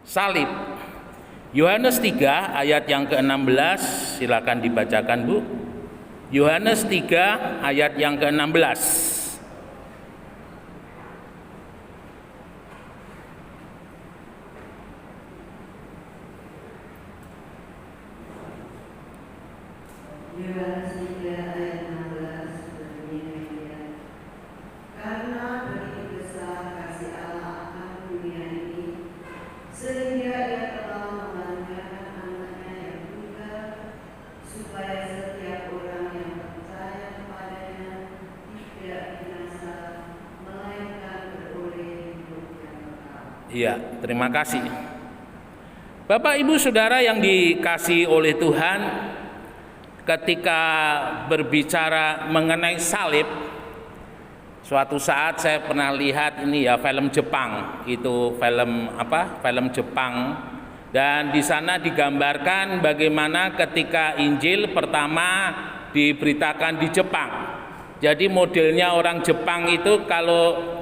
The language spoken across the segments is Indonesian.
salib. Yohanes 3 ayat yang ke-16, silakan dibacakan Bu. Yohanes 3 ayat yang ke-16. Iya, terima kasih. Bapak Ibu Saudara yang dikasihi oleh Tuhan, ketika berbicara mengenai salib, suatu saat saya pernah lihat ini ya film Jepang, itu film apa? Film Jepang, dan di sana digambarkan bagaimana ketika Injil pertama diberitakan di Jepang. Jadi modelnya orang Jepang itu kalau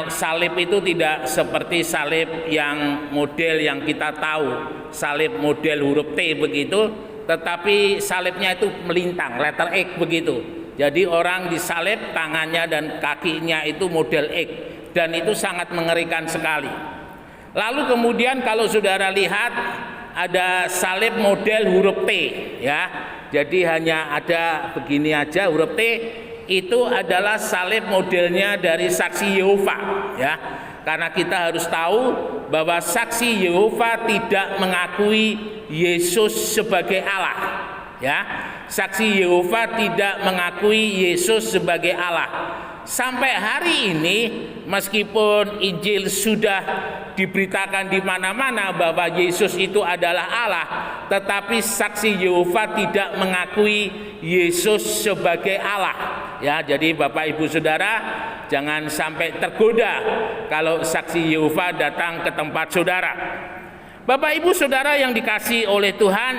salib itu tidak seperti salib yang model yang kita tahu, salib model huruf T begitu, tetapi salibnya itu melintang, letter X begitu. Jadi orang disalib tangannya dan kakinya itu model X, dan itu sangat mengerikan sekali. Lalu kemudian kalau saudara lihat ada salib model huruf T ya. Jadi hanya ada begini aja huruf T, itu adalah salib modelnya dari saksi Yehova ya. Karena kita harus tahu bahwa saksi Yehova tidak mengakui Yesus sebagai Allah ya. Saksi Yehova tidak mengakui Yesus sebagai Allah. Sampai hari ini meskipun Injil sudah diberitakan di mana-mana bahwa Yesus itu adalah Allah, tetapi saksi Yehova tidak mengakui Yesus sebagai Allah. Ya, jadi Bapak Ibu Saudara jangan sampai tergoda kalau saksi Yehova datang ke tempat saudara. Bapak Ibu Saudara yang dikasihi oleh Tuhan,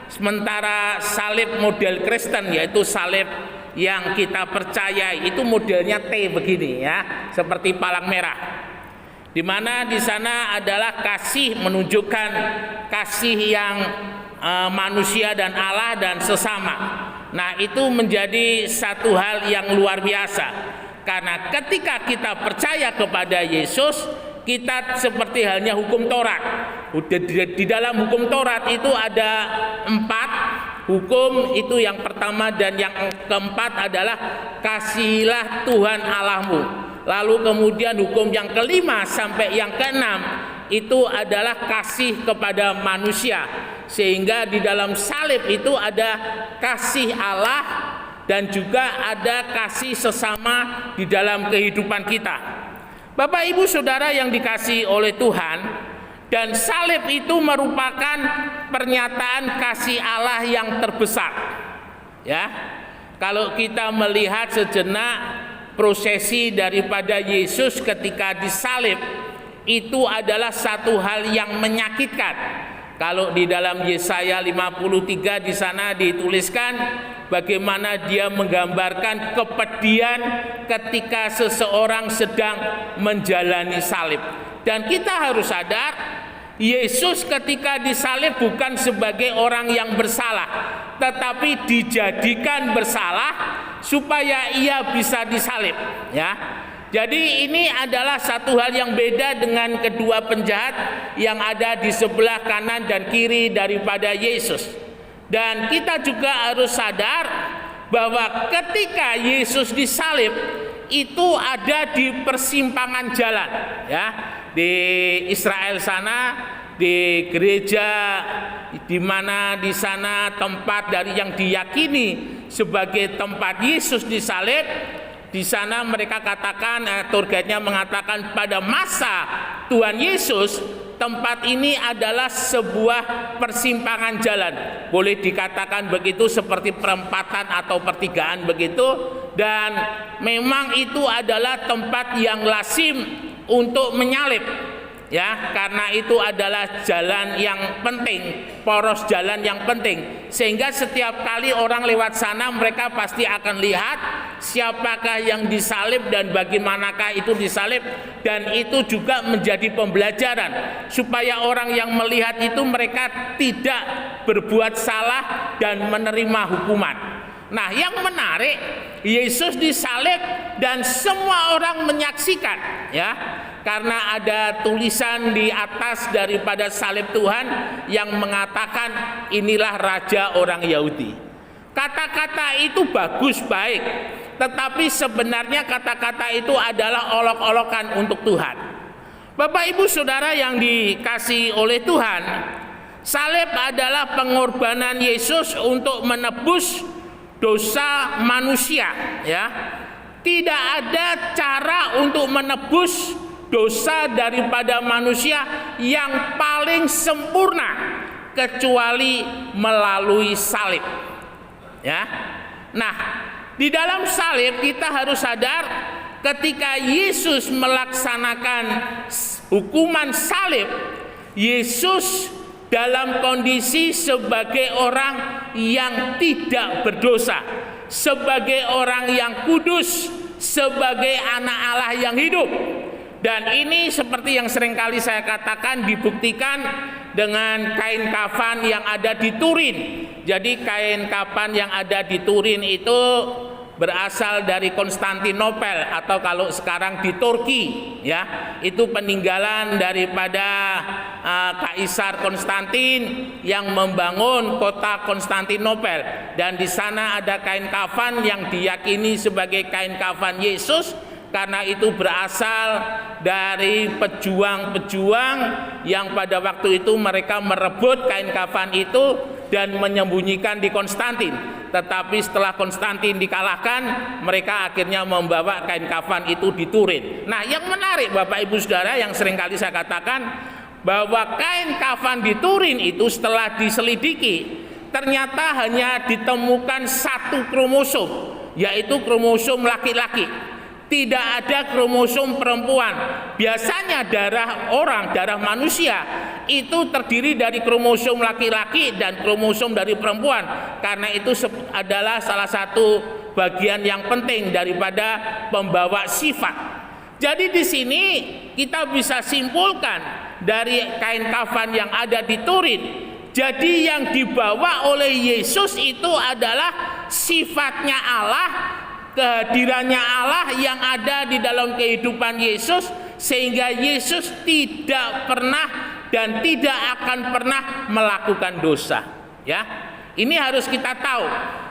sementara salib model Kristen yaitu salib yang kita percayai itu modelnya T begini ya, seperti palang merah. Di mana di sana adalah kasih, menunjukkan kasih yang manusia dan Allah dan sesama. Nah, itu menjadi satu hal yang luar biasa. Karena ketika kita percaya kepada Yesus, kita seperti halnya hukum Taurat. Di dalam hukum Taurat itu ada 4 hukum, itu yang pertama, dan yang keempat adalah kasihilah Tuhan Allahmu. Lalu kemudian hukum yang kelima sampai yang keenam itu adalah kasih kepada manusia. Sehingga di dalam salib itu ada kasih Allah dan juga ada kasih sesama di dalam kehidupan kita. Bapak Ibu Saudara yang dikasihi oleh Tuhan, dan salib itu merupakan pernyataan kasih Allah yang terbesar. Ya. Kalau kita melihat sejenak prosesi daripada Yesus ketika disalib, itu adalah satu hal yang menyakitkan. Kalau di dalam Yesaya 53 di sana dituliskan bagaimana dia menggambarkan kepedihan ketika seseorang sedang menjalani salib. Dan kita harus sadar, Yesus ketika disalib bukan sebagai orang yang bersalah, tetapi dijadikan bersalah supaya ia bisa disalib, ya. Jadi ini adalah satu hal yang beda dengan kedua penjahat yang ada di sebelah kanan dan kiri daripada Yesus. Dan kita juga harus sadar bahwa ketika Yesus disalib itu ada di persimpangan jalan, ya. Di Israel sana, di gereja di mana di sana tempat dari yang diyakini sebagai tempat Yesus disalib, di sana mereka katakan, tour guide-nya mengatakan pada masa Tuhan Yesus tempat ini adalah sebuah persimpangan jalan. Boleh dikatakan begitu, seperti perempatan atau pertigaan begitu. Dan memang itu adalah tempat yang lazim untuk menyalib, ya, karena itu adalah jalan yang penting, poros jalan yang penting, sehingga setiap kali orang lewat sana mereka pasti akan lihat siapakah yang disalib dan bagaimanakah itu disalib, dan itu juga menjadi pembelajaran supaya orang yang melihat itu mereka tidak berbuat salah dan menerima hukuman. Nah, yang menarik, Yesus disalib dan semua orang menyaksikan, ya. Karena ada tulisan di atas daripada salib Tuhan yang mengatakan inilah raja orang Yahudi. Kata-kata itu bagus, baik, tetapi sebenarnya kata-kata itu adalah olok-olokan untuk Tuhan. Bapak Ibu Saudara yang dikasihi oleh Tuhan, salib adalah pengorbanan Yesus untuk menebus dosa manusia, ya. Tidak ada cara untuk menebus dosa daripada manusia yang paling sempurna kecuali melalui salib, ya. Nah, di dalam salib kita harus sadar ketika Yesus melaksanakan hukuman salib, Yesus dalam kondisi sebagai orang yang tidak berdosa, sebagai orang yang kudus, sebagai anak Allah yang hidup. Dan ini seperti yang seringkali saya katakan dibuktikan dengan kain kafan yang ada di Turin. Jadi kain kafan yang ada di Turin itu berasal dari Konstantinopel, atau kalau sekarang di Turki, ya. Itu peninggalan daripada Kaisar Konstantin yang membangun kota Konstantinopel, dan di sana ada kain kafan yang diyakini sebagai kain kafan Yesus. Karena itu berasal dari pejuang-pejuang yang pada waktu itu mereka merebut kain kafan itu dan menyembunyikan di Konstantin. Tetapi setelah Konstantin dikalahkan, mereka akhirnya membawa kain kafan itu di Turin. Nah, yang menarik Bapak Ibu Saudara yang seringkali saya katakan, bahwa kain kafan di Turin itu setelah diselidiki, ternyata hanya ditemukan satu kromosom, yaitu kromosom laki-laki. Tidak ada kromosom perempuan. Biasanya darah manusia itu terdiri dari kromosom laki-laki dan kromosom dari perempuan. Karena itu adalah salah satu bagian yang penting daripada pembawa sifat. Jadi di sini kita bisa simpulkan dari kain kafan yang ada di Turin. Jadi yang dibawa oleh Yesus itu adalah sifatnya Allah, kehadirannya Allah yang ada di dalam kehidupan Yesus, sehingga Yesus tidak pernah dan tidak akan pernah melakukan dosa, ya. Ini harus kita tahu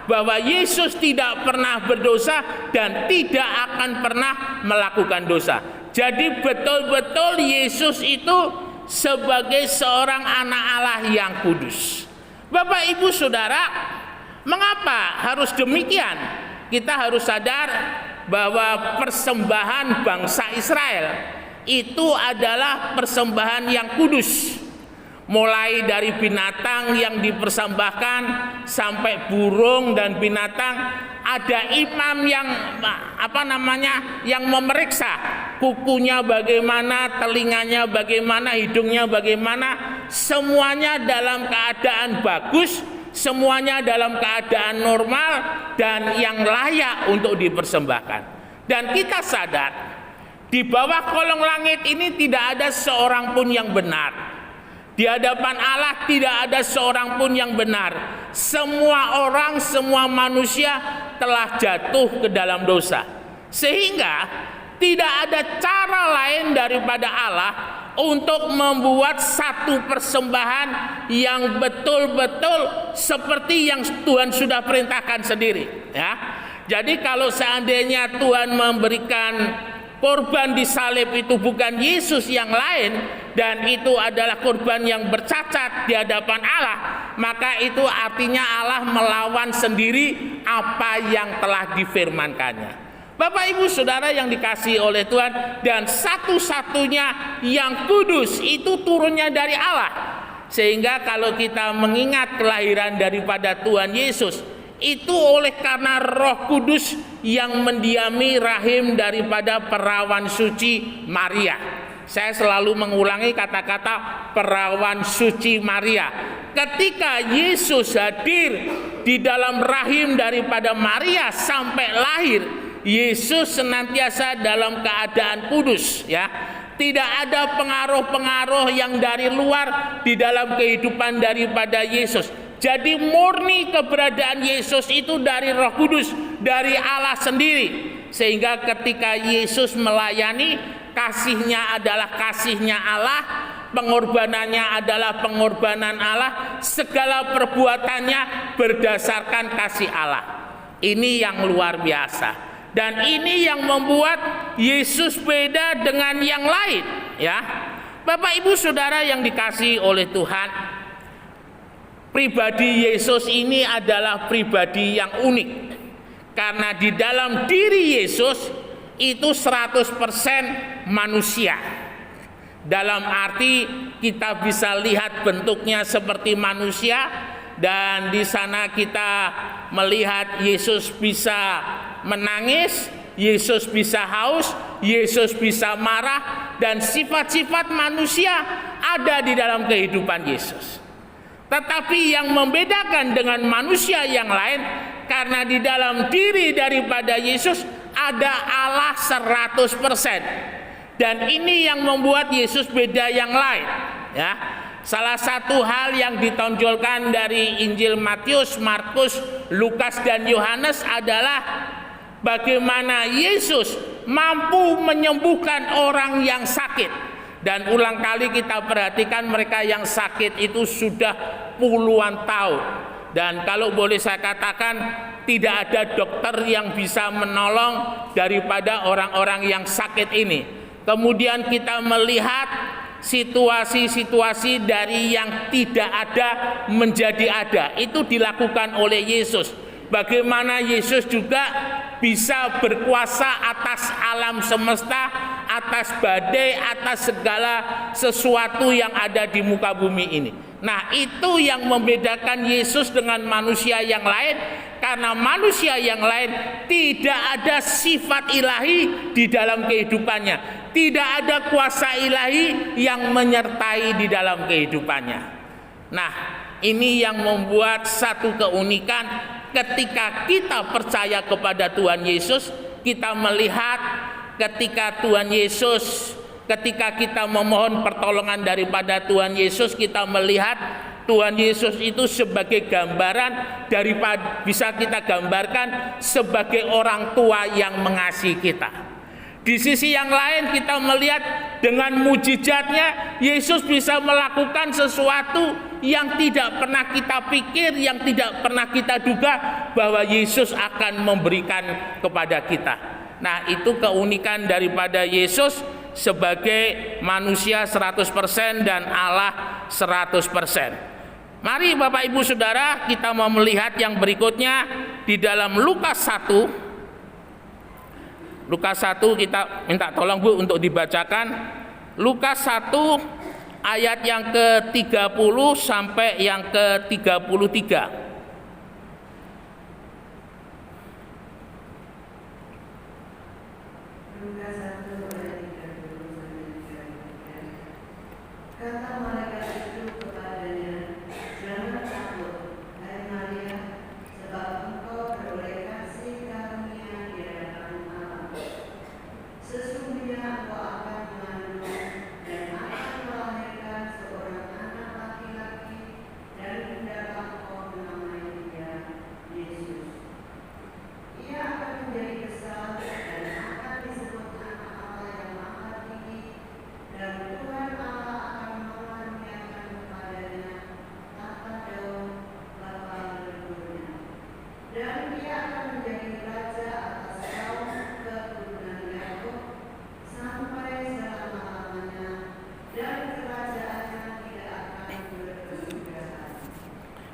bahwa Yesus tidak pernah berdosa dan tidak akan pernah melakukan dosa. Jadi betul-betul Yesus itu sebagai seorang anak Allah yang kudus. Bapak Ibu Saudara, mengapa harus demikian? Kita harus sadar bahwa persembahan bangsa Israel itu adalah persembahan yang kudus. Mulai dari binatang yang dipersembahkan sampai burung dan binatang, ada imam yang yang memeriksa kukunya bagaimana, telinganya bagaimana, hidungnya bagaimana, semuanya dalam keadaan bagus, semuanya dalam keadaan normal dan yang layak untuk dipersembahkan. Dan kita sadar di bawah kolong langit ini tidak ada seorang pun yang benar. Di hadapan Allah tidak ada seorang pun yang benar. Semua orang, semua manusia telah jatuh ke dalam dosa. Sehingga tidak ada cara lain daripada Allah untuk membuat satu persembahan yang betul-betul seperti yang Tuhan sudah perintahkan sendiri, ya. Jadi kalau seandainya Tuhan memberikan korban di salib itu bukan Yesus yang lain, dan itu adalah korban yang bercacat di hadapan Allah, maka itu artinya Allah melawan sendiri apa yang telah difirmankannya. Bapak Ibu Saudara yang dikasihi oleh Tuhan, dan satu-satunya yang kudus itu turunnya dari Allah. Sehingga kalau kita mengingat kelahiran daripada Tuhan Yesus, itu oleh karena Roh Kudus yang mendiami rahim daripada perawan suci Maria. Saya selalu mengulangi kata-kata perawan suci Maria. Ketika Yesus hadir di dalam rahim daripada Maria sampai lahir, Yesus senantiasa dalam keadaan kudus, ya. Tidak ada pengaruh-pengaruh yang dari luar di dalam kehidupan daripada Yesus. Jadi murni keberadaan Yesus itu dari Roh Kudus, dari Allah sendiri. Sehingga ketika Yesus melayani, kasihnya adalah kasihnya Allah, pengorbanannya adalah pengorbanan Allah, segala perbuatannya berdasarkan kasih Allah. Ini yang luar biasa. Dan ini yang membuat Yesus beda dengan yang lain, ya. Bapak Ibu Saudara yang dikasihi oleh Tuhan, pribadi Yesus ini adalah pribadi yang unik. Karena di dalam diri Yesus itu 100% manusia. Dalam arti kita bisa lihat bentuknya seperti manusia, dan di sana kita melihat Yesus bisa menangis, Yesus bisa haus, Yesus bisa marah, dan sifat-sifat manusia ada di dalam kehidupan Yesus. Tetapi yang membedakan dengan manusia yang lain, karena di dalam diri daripada Yesus ada Allah 100%. Dan ini yang membuat Yesus beda yang lain, ya. Salah satu hal yang ditonjolkan dari Injil Matius, Markus, Lukas, dan Yohanes adalah bagaimana Yesus mampu menyembuhkan orang yang sakit. Dan ulang kali kita perhatikan mereka yang sakit itu sudah puluhan tahun. Dan kalau boleh saya katakan, tidak ada dokter yang bisa menolong daripada orang-orang yang sakit ini. Kemudian kita melihat situasi-situasi dari yang tidak ada menjadi ada. Itu dilakukan oleh Yesus. Bagaimana Yesus juga bisa berkuasa atas alam semesta, atas badai, atas segala sesuatu yang ada di muka bumi ini. Nah, itu yang membedakan Yesus dengan manusia yang lain, karena manusia yang lain tidak ada sifat ilahi di dalam kehidupannya. Tidak ada kuasa ilahi yang menyertai di dalam kehidupannya. Nah, ini yang membuat satu keunikan ketika kita percaya kepada Tuhan Yesus. Kita melihat ketika Tuhan Yesus, ketika kita memohon pertolongan daripada Tuhan Yesus, kita melihat Tuhan Yesus itu sebagai gambaran daripada, bisa kita gambarkan sebagai orang tua yang mengasihi kita. Di sisi yang lain kita melihat dengan mujizatnya Yesus bisa melakukan sesuatu yang tidak pernah kita pikir, yang tidak pernah kita duga bahwa Yesus akan memberikan kepada kita. Nah, itu keunikan daripada Yesus sebagai manusia 100% dan Allah 100%. Mari Bapak Ibu Saudara, kita mau melihat yang berikutnya di dalam Lukas 1. Lukas 1 kita minta tolong Bu untuk dibacakan. Lukas 1 ayat yang ke-30 sampai yang ke-33.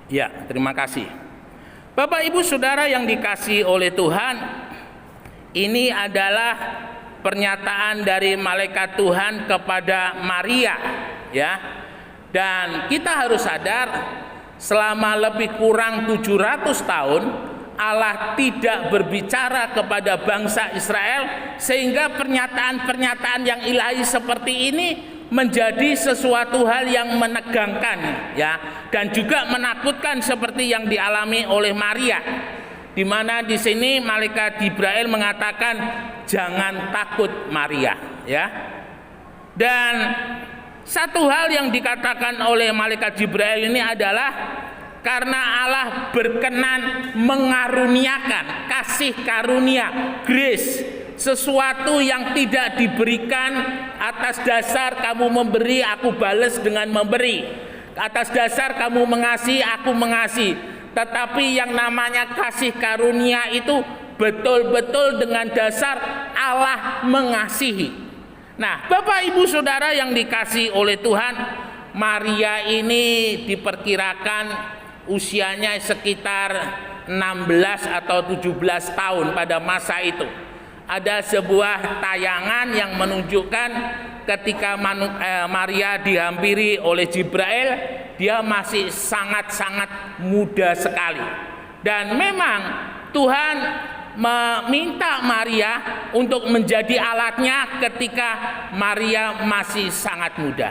Ya, terima kasih. Bapak Ibu Saudara yang dikasihi oleh Tuhan, ini adalah pernyataan dari malaikat Tuhan kepada Maria, ya. Dan kita harus sadar, selama lebih kurang 700 tahun Allah tidak berbicara kepada bangsa Israel, sehingga pernyataan-pernyataan yang ilahi seperti ini menjadi sesuatu hal yang menegangkan, ya, dan juga menakutkan seperti yang dialami oleh Maria. di mana di sini malaikat Jibril mengatakan jangan takut Maria, ya. Dan satu hal yang dikatakan oleh malaikat Jibril ini adalah karena Allah berkenan mengaruniakan kasih karunia, grace, sesuatu yang tidak diberikan atas dasar kamu memberi, aku balas dengan memberi. Atas dasar kamu mengasihi, aku mengasihi. Tetapi yang namanya kasih karunia itu betul-betul dengan dasar Allah mengasihi. Nah, Bapak Ibu Saudara yang dikasihi oleh Tuhan, Maria ini diperkirakan usianya sekitar 16 atau 17 tahun pada masa itu. Ada sebuah tayangan yang menunjukkan ketika Maria dihampiri oleh Jibril, dia masih sangat-sangat muda sekali. Dan memang Tuhan meminta Maria untuk menjadi alatnya ketika Maria masih sangat muda.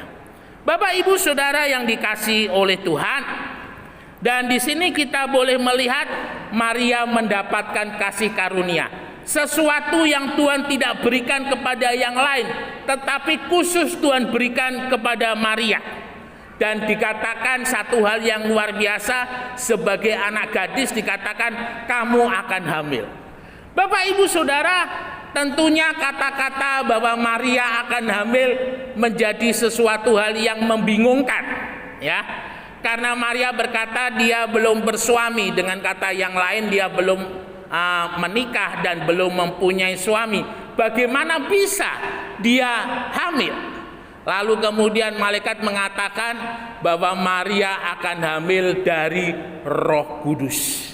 Bapak Ibu Saudara yang dikasihi oleh Tuhan, dan di sini kita boleh melihat Maria mendapatkan kasih karunia, sesuatu yang Tuhan tidak berikan kepada yang lain, tetapi khusus Tuhan berikan kepada Maria. Dan dikatakan satu hal yang luar biasa, sebagai anak gadis dikatakan kamu akan hamil. Bapak Ibu Saudara, tentunya kata-kata bahwa Maria akan hamil menjadi sesuatu hal yang membingungkan, ya. Karena Maria berkata dia belum bersuami, dengan kata yang lain dia belum menikah dan belum mempunyai suami. Bagaimana bisa dia hamil? Lalu kemudian malaikat mengatakan bahwa Maria akan hamil dari Roh Kudus.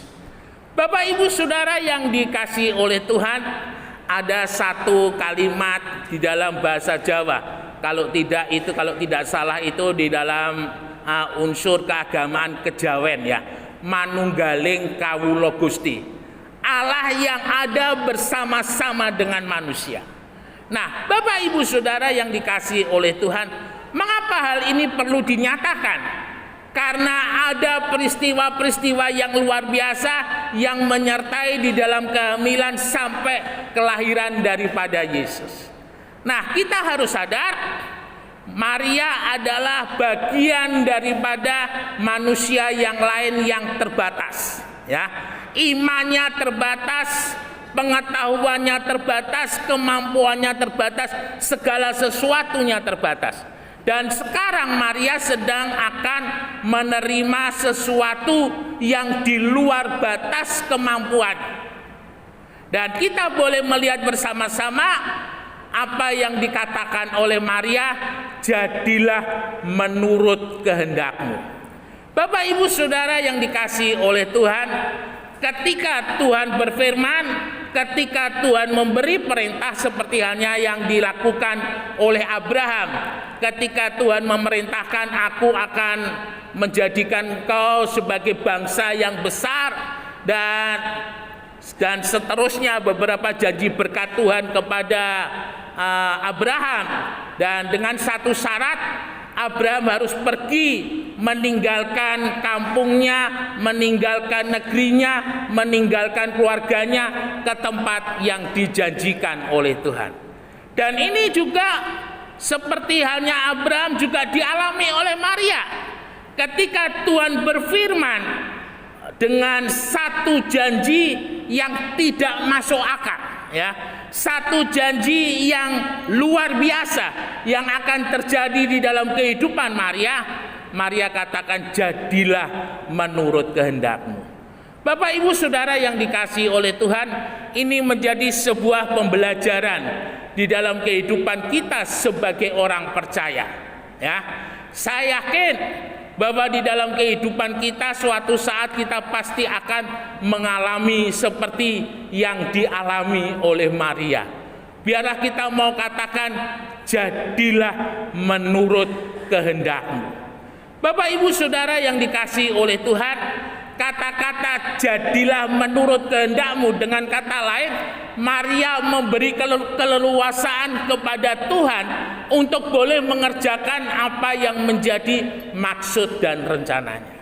Bapak Ibu Saudara yang dikasihi oleh Tuhan, ada satu kalimat di dalam bahasa Jawa. Kalau tidak salah itu di dalam unsur keagamaan kejawen, ya. Manunggaling kawula Gusti. Allah yang ada bersama-sama dengan manusia. Nah, Bapak Ibu Saudara yang dikasihi oleh Tuhan, mengapa hal ini perlu dinyatakan? Karena ada peristiwa-peristiwa yang luar biasa yang menyertai di dalam kehamilan sampai kelahiran daripada Yesus. Nah, kita harus sadar Maria adalah bagian daripada manusia yang lain yang terbatas, ya. Imannya terbatas, pengetahuannya terbatas, kemampuannya terbatas, segala sesuatunya terbatas. Dan sekarang Maria sedang akan menerima sesuatu yang di luar batas kemampuan. Dan kita boleh melihat bersama-sama apa yang dikatakan oleh Maria, jadilah menurut kehendakmu. Bapak Ibu Saudara yang dikasihi oleh Tuhan, ketika Tuhan berfirman, ketika Tuhan memberi perintah seperti halnya yang dilakukan oleh Abraham, ketika Tuhan memerintahkan aku akan menjadikan kau sebagai bangsa yang besar, dan seterusnya beberapa janji berkat Tuhan kepada Abraham. Dan dengan satu syarat, Abraham harus pergi meninggalkan kampungnya, meninggalkan negerinya, meninggalkan keluarganya ke tempat yang dijanjikan oleh Tuhan. Dan ini juga seperti halnya Abraham juga dialami oleh Maria. Ketika Tuhan berfirman dengan satu janji yang tidak masuk akal, ya, satu janji yang luar biasa yang akan terjadi di dalam kehidupan Maria. Maria katakan, jadilah menurut kehendakmu. Bapak Ibu Saudara yang dikasihi oleh Tuhan, ini menjadi sebuah pembelajaran di dalam kehidupan kita sebagai orang percaya, ya. Saya yakin bahwa di dalam kehidupan kita suatu saat kita pasti akan mengalami seperti yang dialami oleh Maria. Biarlah kita mau katakan, jadilah menurut kehendakmu. Bapak Ibu Saudara yang dikasihi oleh Tuhan, kata-kata jadilah menurut kehendakmu, dengan kata lain, Maria memberi keleluasaan kepada Tuhan untuk boleh mengerjakan apa yang menjadi maksud dan rencananya.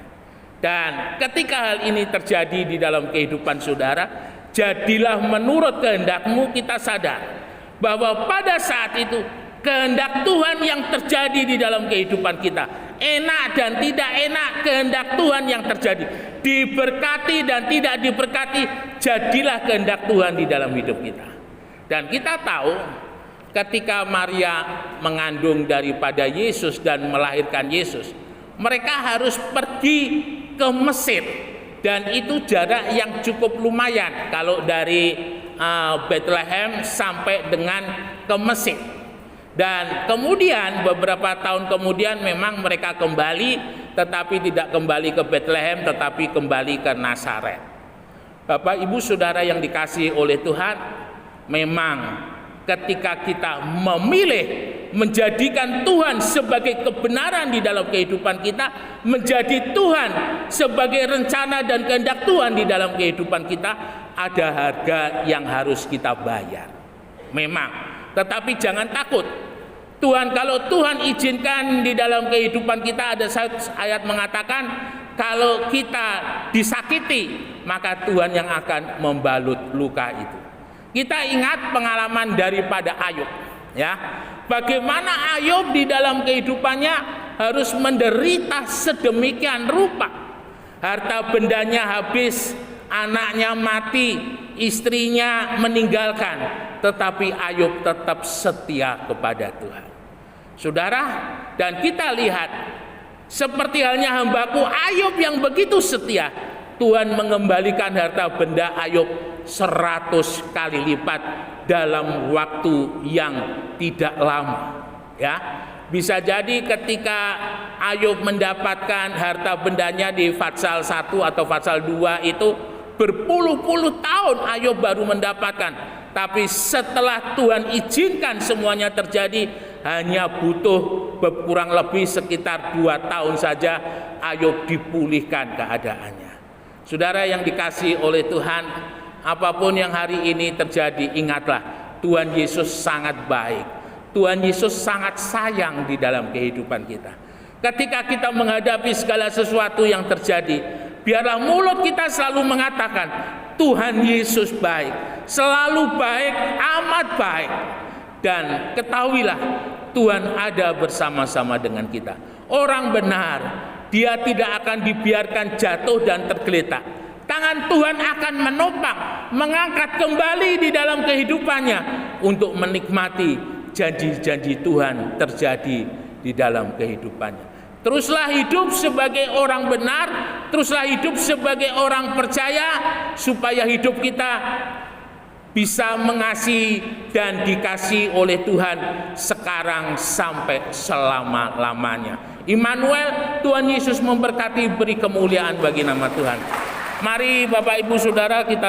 Dan ketika hal ini terjadi di dalam kehidupan saudara, jadilah menurut kehendak-Mu, kita sadar bahwa pada saat itu kehendak Tuhan yang terjadi di dalam kehidupan kita. Enak dan tidak enak, kehendak Tuhan yang terjadi. Diberkati dan tidak diberkati, jadilah kehendak Tuhan di dalam hidup kita. Dan kita tahu ketika Maria mengandung daripada Yesus dan melahirkan Yesus, mereka harus pergi ke Mesir. Dan itu jarak yang cukup lumayan kalau dari Bethlehem sampai dengan ke Mesir. Dan kemudian beberapa tahun kemudian memang mereka kembali, tetapi tidak kembali ke Bethlehem, tetapi kembali ke Nazaret. Bapak Ibu Saudara yang dikasihi oleh Tuhan, memang ketika kita memilih menjadikan Tuhan sebagai kebenaran di dalam kehidupan kita, menjadi Tuhan sebagai rencana dan kehendak Tuhan di dalam kehidupan kita, ada harga yang harus kita bayar. Memang, tetapi jangan takut. Tuhan, kalau Tuhan izinkan di dalam kehidupan kita, ada ayat mengatakan kalau kita disakiti, maka Tuhan yang akan membalut luka itu. Kita ingat pengalaman daripada Ayub, ya. Bagaimana Ayub di dalam kehidupannya harus menderita sedemikian rupa. Harta bendanya habis, anaknya mati, istrinya meninggalkan, tetapi Ayub tetap setia kepada Tuhan. Saudara, dan kita lihat seperti halnya hambaku Ayub yang begitu setia, Tuhan mengembalikan harta benda Ayub 100 kali lipat dalam waktu yang tidak lama. Ya, bisa jadi ketika Ayub mendapatkan harta bendanya di Fatsal 1 atau Fatsal 2 itu berpuluh-puluh tahun Ayub baru mendapatkan. Tapi setelah Tuhan izinkan semuanya terjadi, hanya butuh kurang lebih sekitar 2 tahun saja Ayub dipulihkan keadaannya. Saudara yang dikasihi oleh Tuhan, apapun yang hari ini terjadi, ingatlah Tuhan Yesus sangat baik. Tuhan Yesus sangat sayang di dalam kehidupan kita. Ketika kita menghadapi segala sesuatu yang terjadi, biarlah mulut kita selalu mengatakan Tuhan Yesus baik, selalu baik, amat baik. Dan ketahuilah Tuhan ada bersama-sama dengan kita. Orang benar, dia tidak akan dibiarkan jatuh dan tergeletak. Tangan Tuhan akan menopang, mengangkat kembali di dalam kehidupannya untuk menikmati janji-janji Tuhan terjadi di dalam kehidupannya. Teruslah hidup sebagai orang benar, teruslah hidup sebagai orang percaya, supaya hidup kita bisa mengasihi dan dikasihi oleh Tuhan sekarang sampai selama-lamanya. Immanuel, Tuhan Yesus memberkati, beri kemuliaan bagi nama Tuhan. Mari Bapak Ibu Saudara kita